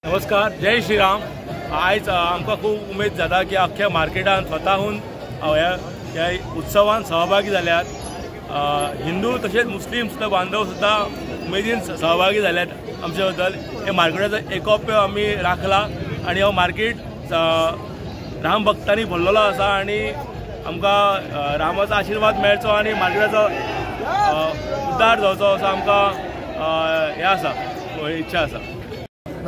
नमस्कार, जय श्रीराम। आज आमकां खूब उमेद जाता की अख्ख्या मार्केटान स्वताहून ह्या उत्सवान सहभागी जाल्यात। हिंदू तशेंच मुस्लिम सुद्दां बांधव सुद्दां उमेदीन सहभागी जाल्यात आमचे बद्दल। हे मार्केटाचो एकोप्य आमी राखला आनी हो मार्केट राम भक्तांनी भरलेलो आसा आनी आमकां रामाचो आशिर्वाद मेळचो आनी मार्केटाचो उद्धार जावचो असो आमकां हे आसा, इच्छा आसा।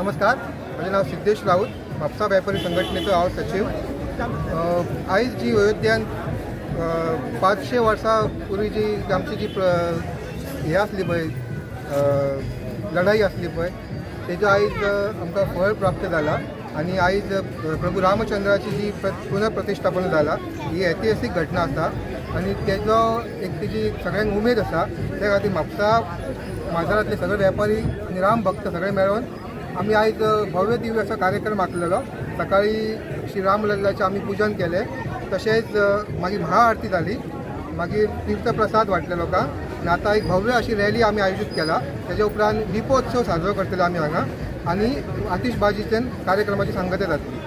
नमस्कार, माझे नाव सिद्धेश राऊत, म्हापसा व्यापारी संघटनेचो हांव सचिव। आयज जी अयोध्यान 500 वर्सां पूर्वी जी आमची जी हे आसली पळय लढाई आसली पळय तेजो आयज आमकां फळ प्राप्त जाला आनी आयज प्रभू रामचंद्राची जी पुनर्प्रतिष्ठापन जाला ही ऐतिहासीक घटना आसा आनी तेजो एक तेजी सगळ्यांक उमेद आसा। त्या खातीर म्हापसा बाजारांतले सगळे वेपारी आनी राम भक्त सगळे मेळून आमी आयज भव्य दिव्य असा कार्यक्रम आखलेलो। सकाळी श्री राम लल्लाचें आमी पूजन केलें, तशेंच मागीर महाआरती जाली, मागीर तीर्थप्रसाद वाटले लोकांक आनी आतां एक भव्य अशी रॅली आमी आयोजीत केला। तेजे उपरांत दीपोत्सव साजरो करतले आमी हांगा आनी आतिशबाजीचे कार्यक्रमाची सांगता जातली।